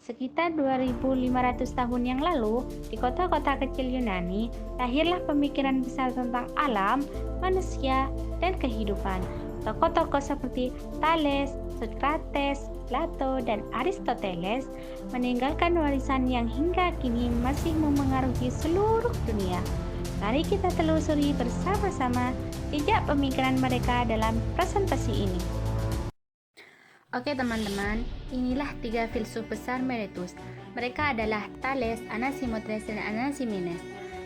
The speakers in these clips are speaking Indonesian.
Sekitar 2500 tahun yang lalu, di kota-kota kecil Yunani, lahirlah pemikiran besar tentang alam, manusia, dan kehidupan. Tokoh-tokoh seperti Thales, Socrates, Plato, dan Aristoteles meninggalkan warisan yang hingga kini masih memengaruhi seluruh dunia. Mari kita telusuri bersama-sama jejak pemikiran mereka dalam presentasi ini. Oke teman-teman, inilah tiga filsuf besar Miletus. Mereka adalah Thales, Anaximandros, dan Anaximenes.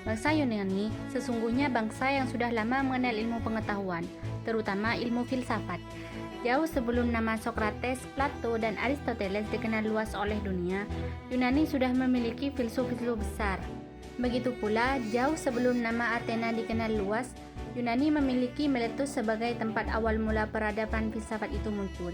Bangsa Yunani sesungguhnya bangsa yang sudah lama mengenal ilmu pengetahuan, terutama ilmu filsafat. Jauh sebelum nama Socrates, Plato, dan Aristoteles dikenal luas oleh dunia, Yunani sudah memiliki filsuf-filsuf besar. Begitu pula, jauh sebelum nama Athena dikenal luas, Yunani memiliki Miletus sebagai tempat awal mula peradaban filsafat itu muncul.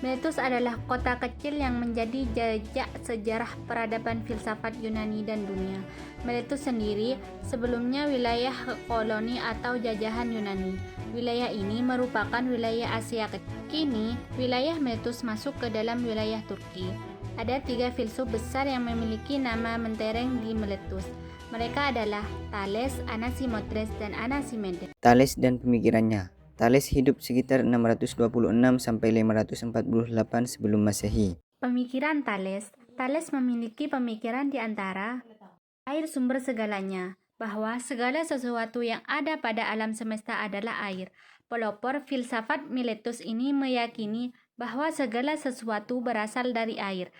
Miletus adalah kota kecil yang menjadi jejak sejarah peradaban filsafat Yunani dan dunia. Miletus sendiri sebelumnya wilayah koloni atau jajahan Yunani. Wilayah ini merupakan wilayah Asia kecil. Kini, wilayah Miletus masuk ke dalam wilayah Turki. Ada tiga filsuf besar yang memiliki nama mentereng di Miletus. Mereka adalah Thales, Anaximandros, dan Anaximenes. Thales dan pemikirannya. Thales hidup sekitar 626 sampai 548 sebelum Masehi. Pemikiran Thales memiliki pemikiran di antara air sumber segalanya, bahwa segala sesuatu yang ada pada alam semesta adalah air. Pelopor filsafat Miletus ini meyakini bahwa segala sesuatu berasal dari air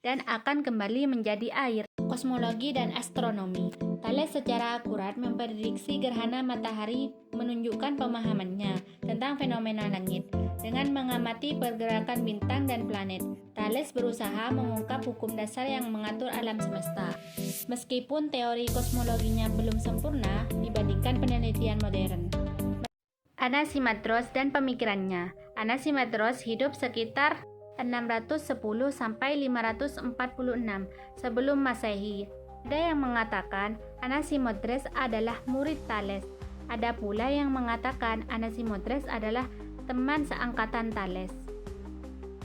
dan akan kembali menjadi air. Kosmologi dan astronomi. Thales secara akurat memprediksi gerhana matahari, menunjukkan pemahamannya tentang fenomena langit. Dengan mengamati pergerakan bintang dan planet, Thales berusaha mengungkap hukum dasar yang mengatur alam semesta. Meskipun teori kosmologinya belum sempurna dibandingkan penelitian modern. Anaximandros dan pemikirannya. Anaximandros hidup sekitar 610 sampai 546 sebelum Masehi. Ada yang mengatakan Anaximandros adalah murid Thales. Ada pula yang mengatakan Anaximandros adalah teman seangkatan Thales.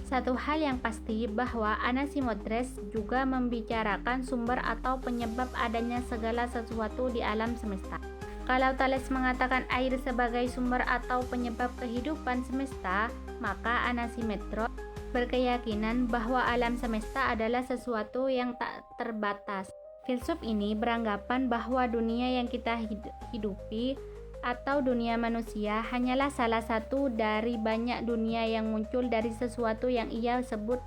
Satu hal yang pasti bahwa Anaximandros juga membicarakan sumber atau penyebab adanya segala sesuatu di alam semesta. Kalau Thales mengatakan air sebagai sumber atau penyebab kehidupan semesta, maka Anaximandros berkeyakinan bahwa alam semesta adalah sesuatu yang tak terbatas. Filsuf ini beranggapan bahwa dunia yang kita hidupi atau dunia manusia hanyalah salah satu dari banyak dunia yang muncul dari sesuatu yang ia sebut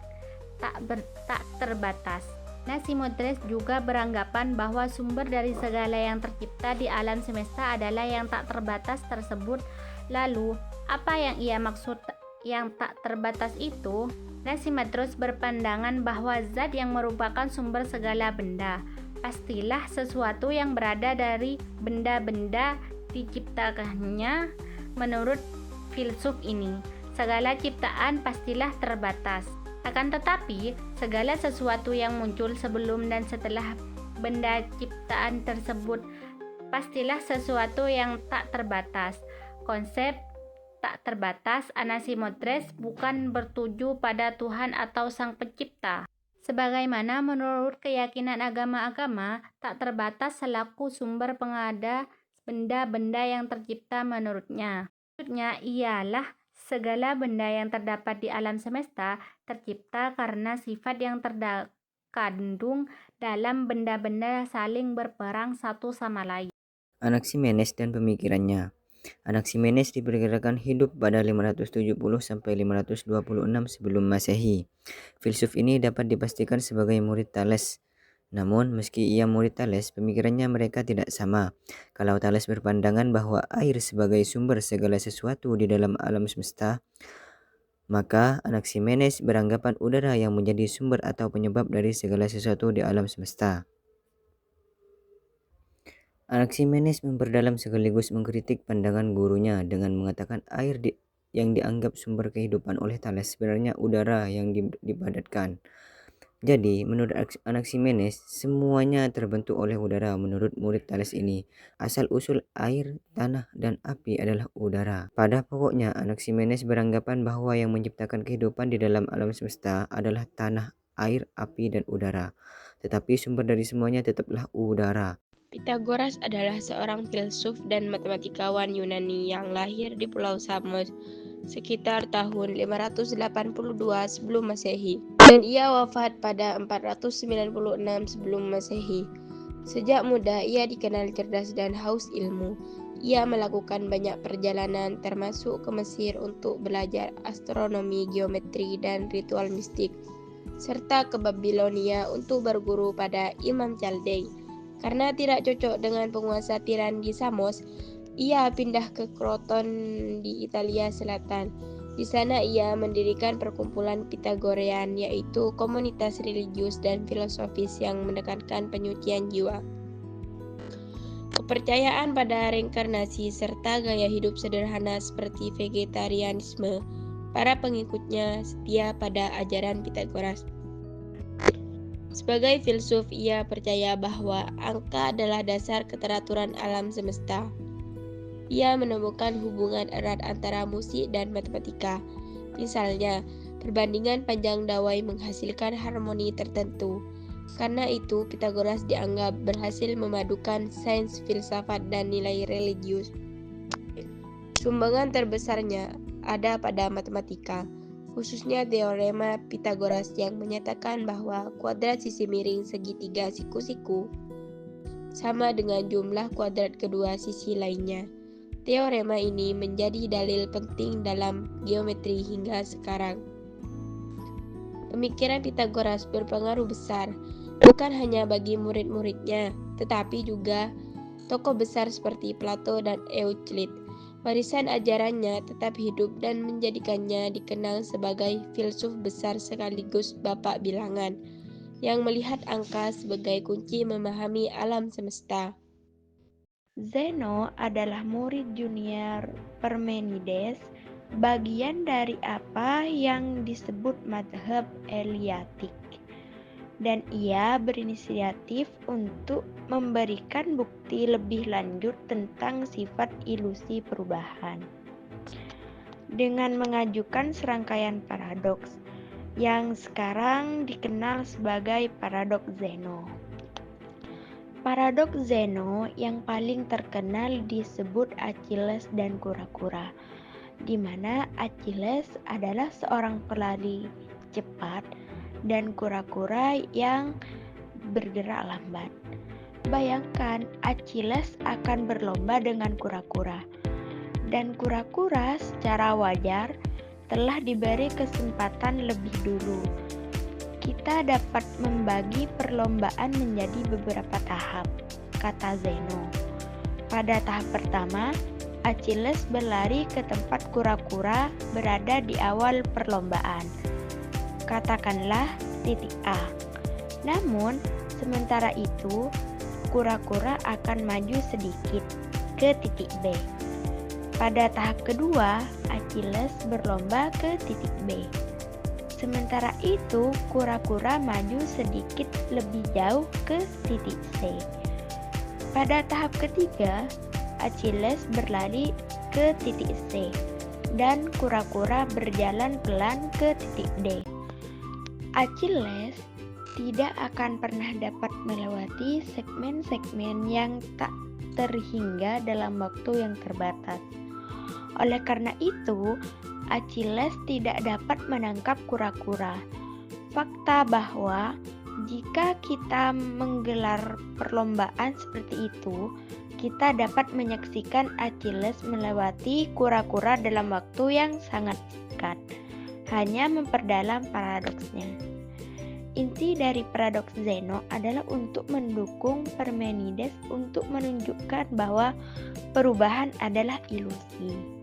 tak terbatas. Anaximandros juga beranggapan bahwa sumber dari segala yang tercipta di alam semesta adalah yang tak terbatas tersebut. Lalu, apa yang ia maksud yang tak terbatas itu? Anaximandros berpandangan bahwa zat yang merupakan sumber segala benda pastilah sesuatu yang berada dari benda-benda diciptakannya. Menurut filsuf ini, segala ciptaan pastilah terbatas. Akan tetapi, segala sesuatu yang muncul sebelum dan setelah benda ciptaan tersebut pastilah sesuatu yang tak terbatas. Konsep tak terbatas Anaximandros bukan bertuju pada Tuhan atau Sang Pencipta. Sebagaimana menurut keyakinan agama-agama, tak terbatas selaku sumber pengada benda-benda yang tercipta menurutnya. Maksudnya ialah segala benda yang terdapat di alam semesta tercipta karena sifat yang terkandung dalam benda-benda saling berperang satu sama lain. Anaximenes dan pemikirannya. Anaximenes diperkirakan hidup pada 570 sampai 526 sebelum Masehi. Filsuf ini dapat dipastikan sebagai murid Thales. Namun, meski ia murid Thales, pemikirannya mereka tidak sama. Kalau Thales berpandangan bahwa air sebagai sumber segala sesuatu di dalam alam semesta, maka Anaximenes beranggapan udara yang menjadi sumber atau penyebab dari segala sesuatu di alam semesta. Anaximenes memperdalam sekaligus mengkritik pandangan gurunya dengan mengatakan air yang dianggap sumber kehidupan oleh Thales sebenarnya udara yang dipadatkan. Jadi, menurut Anaximenes, semuanya terbentuk oleh udara. Menurut murid Thales ini, asal-usul air, tanah, dan api adalah udara. Pada pokoknya, Anaximenes beranggapan bahwa yang menciptakan kehidupan di dalam alam semesta adalah tanah air, api, dan udara. Tetapi sumber dari semuanya tetaplah udara. Pythagoras adalah seorang filsuf dan matematikawan Yunani yang lahir di Pulau Samos sekitar tahun 582 sebelum Masehi dan ia wafat pada 496 sebelum Masehi. Sejak muda ia dikenal cerdas dan haus ilmu. Ia melakukan banyak perjalanan termasuk ke Mesir untuk belajar astronomi, geometri, dan ritual mistik, serta ke Babilonia untuk berguru pada Imam Chaldei. Karena tidak cocok dengan penguasa tiran di Samos, ia pindah ke Kroton di Italia Selatan. Di sana ia mendirikan perkumpulan Pythagorean, yaitu komunitas religius dan filosofis yang menekankan penyucian jiwa, kepercayaan pada reinkarnasi, serta gaya hidup sederhana seperti vegetarianisme. Para pengikutnya setia pada ajaran Pythagoras. Sebagai filsuf, ia percaya bahwa angka adalah dasar keteraturan alam semesta. Ia menemukan hubungan erat antara musik dan matematika. Misalnya, perbandingan panjang dawai menghasilkan harmoni tertentu. Karena itu, Pythagoras dianggap berhasil memadukan sains, filsafat, dan nilai religius. Sumbangan terbesarnya ada pada matematika, khususnya teorema Pythagoras yang menyatakan bahwa kuadrat sisi miring segitiga siku-siku sama dengan jumlah kuadrat kedua sisi lainnya. Teorema ini menjadi dalil penting dalam geometri hingga sekarang. Pemikiran Pythagoras berpengaruh besar, bukan hanya bagi murid-muridnya, tetapi juga tokoh besar seperti Plato dan Euclid. Warisan ajarannya tetap hidup dan menjadikannya dikenal sebagai filsuf besar sekaligus bapak bilangan, yang melihat angka sebagai kunci memahami alam semesta. Zeno adalah murid junior Parmenides, bagian dari apa yang disebut mazhab Eleatik, dan ia berinisiatif untuk memberikan bukti lebih lanjut tentang sifat ilusi perubahan dengan mengajukan serangkaian paradoks yang sekarang dikenal sebagai paradoks Zeno. Paradoks Zeno yang paling terkenal disebut Achilles dan kura-kura, di mana Achilles adalah seorang pelari cepat dan kura-kura yang bergerak lambat. Bayangkan Achilles akan berlomba dengan kura-kura, dan kura-kura secara wajar telah diberi kesempatan lebih dulu. Kita dapat membagi perlombaan menjadi beberapa tahap, kata Zeno. Pada tahap pertama, Achilles berlari ke tempat kura-kura berada di awal perlombaan. Katakanlah titik A. Namun, sementara itu, kura-kura akan maju sedikit ke titik B. Pada tahap kedua, Achilles berlomba ke titik B. Sementara itu, kura-kura maju sedikit lebih jauh ke titik C. Pada tahap ketiga, Achilles berlari ke titik C, dan kura-kura berjalan pelan ke titik D. Achilles tidak akan pernah dapat melewati segmen-segmen yang tak terhingga dalam waktu yang terbatas. Oleh karena itu, Achilles tidak dapat menangkap kura-kura. Fakta bahwa jika kita menggelar perlombaan seperti itu, kita dapat menyaksikan Achilles melewati kura-kura dalam waktu yang sangat singkat, hanya memperdalam paradoksnya. Inti dari paradoks Zeno adalah untuk mendukung Parmenides untuk menunjukkan bahwa perubahan adalah ilusi.